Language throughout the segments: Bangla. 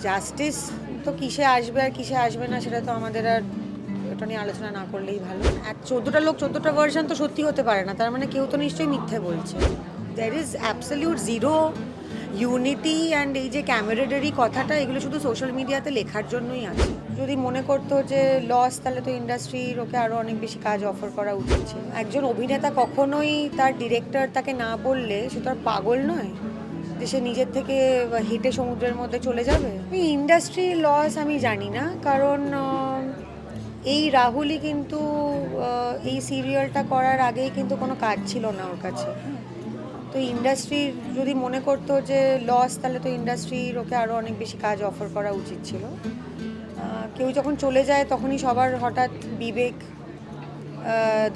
জাস্টিস তো কিসে আসবে আর কিসে আসবে না সেটা তো আমাদের আর এটা নিয়ে আলোচনা না করলেই ভালো। 14টা লোক 14টা ভার্সন তো সত্যি হতে পারে না, তার মানে কেউ তো নিশ্চয়ই মিথ্যে বলছে। There is absolute zero unity and এই যে ক্যামেরাডারি কথাটা, এগুলো শুধু সোশ্যাল মিডিয়াতে লেখার জন্যই আছে। যদি মনে করতো যে লস, তাহলে তো ইন্ডাস্ট্রির ওকে আরও অনেক বেশি কাজ অফার করা উচিত ছিল। একজন অভিনেতা কখনোই তার ডিরেক্টর তাকে না বললে সে তো আর পাগল নয় যে সে নিজের থেকে হেঁটে সমুদ্রের মধ্যে চলে যাবে। ইন্ডাস্ট্রি লস আমি জানি না, কারণ এই রাহুলই কিন্তু এই সিরিয়ালটা করার আগেই কিন্তু কোনো কাজ ছিল না ওর কাছে। তো ইন্ডাস্ট্রির যদি মনে করতো যে লস, তাহলে তো ইন্ডাস্ট্রির ওকে আরও অনেক বেশি কাজ অফার করা উচিত ছিল। কেউ যখন চলে যায় তখনই সবার হঠাৎ বিবেক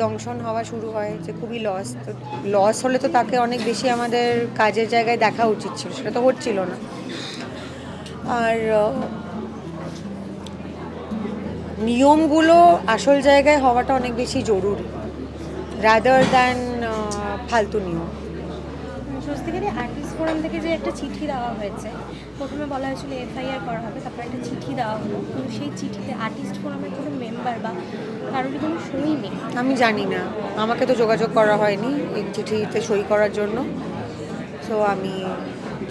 দংশন হওয়া শুরু হয় যে খুবই লস। তো লস হলে তো তাকে অনেক বেশি আমাদের কাজের জায়গায় দেখা উচিত ছিল, সেটা তো হচ্ছিল না। আর নিয়মগুলো আসল জায়গায় হওয়াটা অনেক বেশি জরুরি, রাদার দ্যান ফালতু নিয়ম। স্বস্তিকারী আর্টিস্ট ফোরাম থেকে যে একটা চিঠি দেওয়া হয়েছে, প্রথমে বলা হয়েছিল এফআইআর করা হবে, তারপর একটা চিঠি দেওয়া হলো, কিন্তু সেই চিঠিতে আর্টিস্ট ফোরামের কোনো মেম্বার বা কারোরই কোনো সই নেই। আমি জানি না, আমাকে তো যোগাযোগ করা হয়নি এই চিঠিতে সই করার জন্য, তো আমি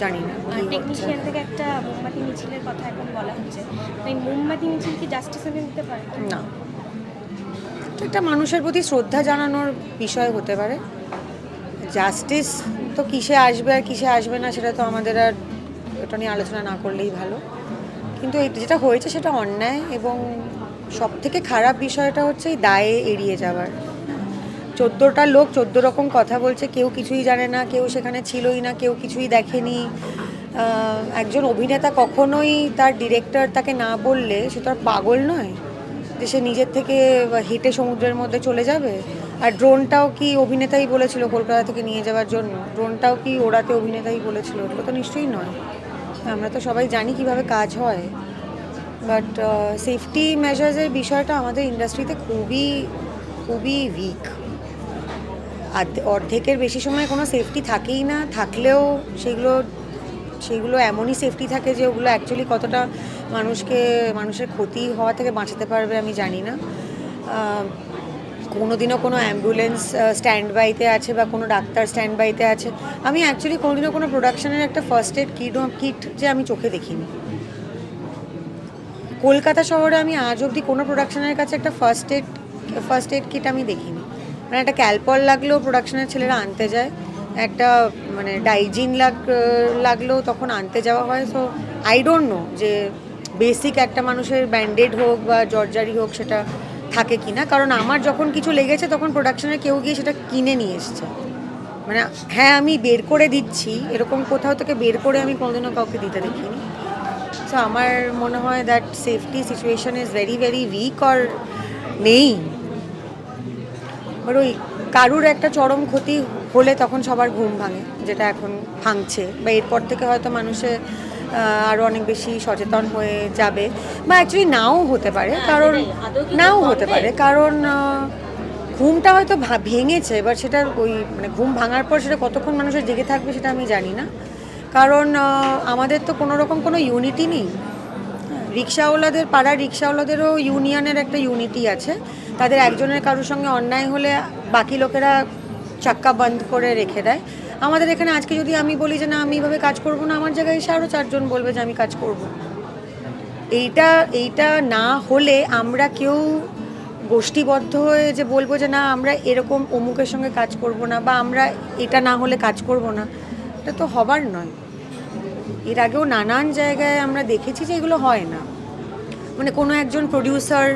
জানি না। টেকনিশিয়ান থেকে একটা মোমবাতি মিছিলের কথা এখন বলা হচ্ছে, এই মোমবাতি মিছিল কি জাস্টিস এনে দিতে পারে? না, একটা মানুষের প্রতি শ্রদ্ধা জানানোর বিষয় হতে পারে। জাস্টিস তো কিসে আসবে আর কিসে আসবে না সেটা তো আমাদের আর এটা নিয়ে আলোচনা না করলেই ভালো। কিন্তু যেটা হয়েছে সেটা অন্যায়, এবং সব থেকে খারাপ বিষয়টা হচ্ছে এই দায়ে এড়িয়ে যাওয়ার। 14টা লোক 14 রকম কথা বলছে, কেউ কিছুই জানে না, কেউ সেখানে ছিলই না, কেউ কিছুই দেখেনি। একজন অভিনেতা কখনোই তার ডিরেক্টর তাকে না বললে সে তো আর পাগল নয় যে সে নিজের থেকে হেঁটে সমুদ্রের মধ্যে চলে যাবে। আর ড্রোনটাও কি অভিনেতাই বলেছিল কলকাতা থেকে নিয়ে যাওয়ার জন্য? ড্রোনটাও কি ওড়াতে অভিনেতাই বলেছিল? ওটা তো নিশ্চয়ই নয়। আমরা তো সবাই জানি কিভাবে কাজ হয়, বাট সেফটি মেজার্সের বিষয়টা আমাদের ইন্ডাস্ট্রিতে খুবই খুবই উইক। অর্ধেকের বেশি সময় কোনো সেফটি থাকেই না, থাকলেও সেগুলো এমনই সেফটি থাকে যে ওগুলো অ্যাকচুয়ালি কতটা মানুষের ক্ষতি হওয়া থেকে বাঁচাতে পারবে আমি জানি না। কোনোদিনও কোনো অ্যাম্বুলেন্স স্ট্যান্ড বাইতে আছে বা কোনো ডাক্তার স্ট্যান্ড বাইতে আছে। আমি অ্যাকচুয়ালি কোনোদিনও কোনো প্রোডাকশনের একটা ফার্স্ট এড কিট যে আমি চোখে দেখিনি। কলকাতা শহরে আমি আজ অবধি কোনো প্রোডাকশনের কাছে একটা ফার্স্ট এড কিট আমি দেখিনি। মানে একটা ক্যালপল লাগলেও প্রোডাকশনের ছেলেরা আনতে যায়, একটা মানে ডাইজিন লাগলেও তখন আনতে যাওয়া হয়। সো আই ডোন্ট নো যে বেসিক একটা মানুষের ব্যান্ডেড হোক বা জর্জারি হোক সেটা থাকে কি না। কারণ আমার যখন কিছু লেগেছে তখন প্রোডাকশনের কেউ গিয়ে সেটা কিনে নিয়ে এসছে। মানে হ্যাঁ, আমি বের করে দিচ্ছি, এরকম কোথাও থেকে বের করে আমি কোনোদিনও কাউকে দিতে দেখিনি। সো আমার মনে হয় that safety situation is very very weak or নেই। ওই কারুর একটা চরম ক্ষতি হলে তখন সবার ঘুম ভাঙে, যেটা এখন ভাঙছে, বা এরপর থেকে হয়তো মানুষে আরও অনেক বেশি সচেতন হয়ে যাবে, বা অ্যাকচুয়ালি নাও হতে পারে, কারণ ঘুমটা হয়তো ভেঙেছে। এবার সেটা ওই মানে ঘুম ভাঙার পর সেটা কতক্ষণ মানুষের জেগে থাকবে সেটা আমি জানি না, কারণ আমাদের তো কোনো রকম কোনো ইউনিটি নেই। রিক্সাওয়ালাদের, পাড়ার রিক্সাওয়ালাদেরও ইউনিয়নের একটা ইউনিটি আছে। তাদের একজনের কারোর সঙ্গে অন্যায় হলে বাকি লোকেরা চাক্কা বন্ধ করে রেখে দেয়। আমাদের এখানে আজকে যদি আমি বলি যে না আমি এইভাবে কাজ করব না, আমার জায়গায় এসে আরও 4 জন বলবে যে আমি কাজ করব। এইটা না হলে আমরা কেউ গোষ্ঠীবদ্ধ হয়ে যে বলবো যে না আমরা এরকম অমুকের সঙ্গে কাজ করব না, বা আমরা এটা না হলে কাজ করব না, এটা তো হবার নয়। এর আগেও নানান জায়গায় আমরা দেখেছি যে এগুলো হয় না। মানে কোনো একজন প্রডিউসার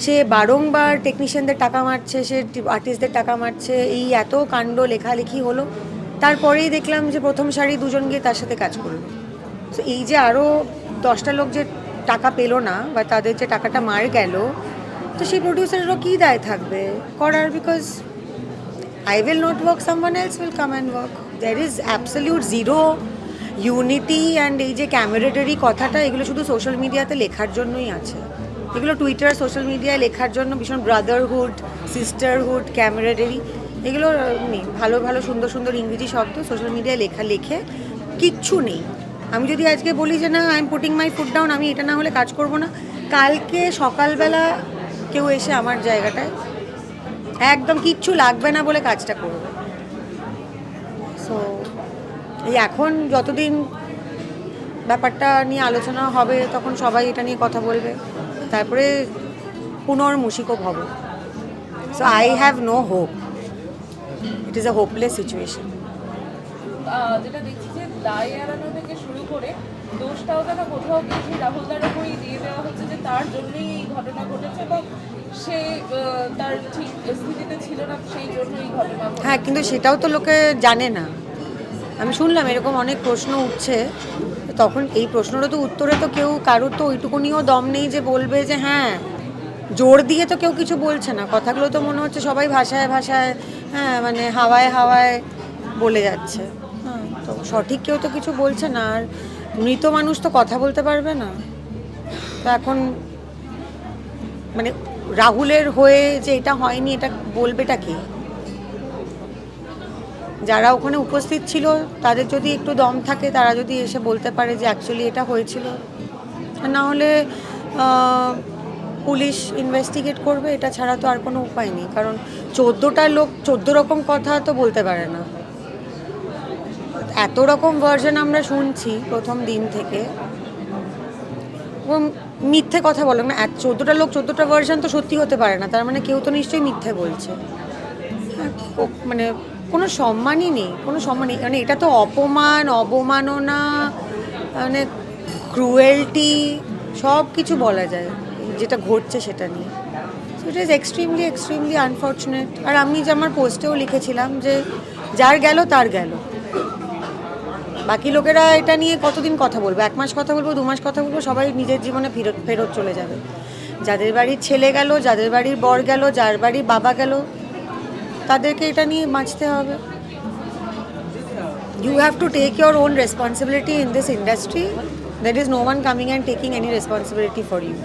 সে বারংবার টেকনিশিয়ানদের টাকা মারছে, সে আর্টিস্টদের টাকা মারছে, এই এত কাণ্ড লেখালেখি হলো, তারপরেই দেখলাম যে প্রথম সারি 2 জন গিয়ে তার সাথে কাজ করলো। তো এই যে আরও 10টা লোক যে টাকা পেলো না বা তাদের যে টাকাটা মার গেল, তো সেই প্রডিউসারেরও কী দায় থাকবে করার? Because I will not work, someone else will come and work. There is absolute zero unity and এই যে ক্যামেরাডারি কথাটা, এগুলো শুধু সোশ্যাল মিডিয়াতে লেখার জন্যই আছে। এগুলো টুইটার, সোশ্যাল মিডিয়ায় লেখার জন্য ভীষণ ব্রাদারহুড, সিস্টারহুড, ক্যামেরাডারি, এগুলো নেই। ভালো ভালো সুন্দর সুন্দর ইংরেজি শব্দ সোশ্যাল মিডিয়ায় লেখে কিচ্ছু নেই। আমি যদি আজকে বলি যে না I am putting my foot down, আমি এটা না হলে কাজ করব না, কালকে সকালবেলা কেউ এসে আমার জায়গাটায় একদম কিচ্ছু লাগবে না বলে কাজটা করবে। সো এই এখন যতদিন ব্যাপারটা নিয়ে আলোচনা হবে তখন সবাই এটা নিয়ে কথা বলবে, তারপরে পুনর্মূষিকও হব। So I have no hope, it is a hopeless situation. যেটা দেখছি যে দায় এড়ানো থেকে শুরু করে দোষটাও যেন কোথাও গিয়ে সেই রাহুলদার উপরই দিয়ে দেওয়া হচ্ছে যে তার জন্যই এই ঘটনা ঘটেছে এবং সে তার ঠিক স্থিতিতে ছিল না, সেই জন্য এই ঘটনা ঘটেছে। হ্যাঁ, কিন্তু সেটাও তো লোকে জানে না। আমি শুনলাম এরকম অনেক প্রশ্ন উঠছে, তখন এই প্রশ্নেরও তো উত্তরে তো কেউ কারোর তো ওইটুকুনিও দম নেই যে বলবে যে হ্যাঁ, জোর দিয়ে তো কেউ কিছু বলছে না, কথাগুলো তো মনে হচ্ছে সবাই ভাষায় ভাষায়, হ্যাঁ মানে হাওয়ায় হাওয়ায় বলে যাচ্ছে। হ্যাঁ, তো সঠিক কেউ তো কিছু বলছে না, আর মৃত মানুষ তো কথা বলতে পারবে না। তো এখন মানে রাহুলের হয়ে যে এটা হয়নি এটা বলবেটা কি? যারা ওখানে উপস্থিত ছিল তাদের যদি একটু দম থাকে, তারা যদি এসে বলতে পারে যে অ্যাকচুয়ালি এটা হয়েছিল, না হলে পুলিশ ইনভেস্টিগেট করবে, এটা ছাড়া তো আর কোনো উপায় নেই। কারণ 14টা লোক 14 রকম কথা তো বলতে পারে না। এত রকম ভার্জন আমরা শুনছি প্রথম দিন থেকে, এবং মিথ্যে কথা বলে না। 14টা লোক 14টা ভার্জন তো সত্যি হতে পারে না, তার মানে কেউ তো নিশ্চয়ই মিথ্যে বলছে। মানে কোনো সম্মানই নেই, কোনো সম্মানই, মানে এটা তো অপমান, অবমাননা, মানে ক্রুয়েলটি, সব কিছু বলা যায় যেটা ঘটছে সেটা নিয়ে। So it is extremely extremely unfortunate. আর আমি যে আমার পোস্টেও লিখেছিলাম যে যার গেল তার গেল, বাকি লোকেরা এটা নিয়ে কতদিন কথা বলবো, 1 মাস কথা বলবো, 2 মাস কথা বলবো, সবাই নিজের জীবনে ফেরত চলে যাবে। যাদের বাড়ির ছেলে গেল, যাদের বাড়ির বর গেল, যার বাড়ির বাবা গেল, তাদেরকে এটা নিয়ে বাঁচতে হবে। You have to take your own responsibility in this industry. There is no one coming and taking any responsibility for you.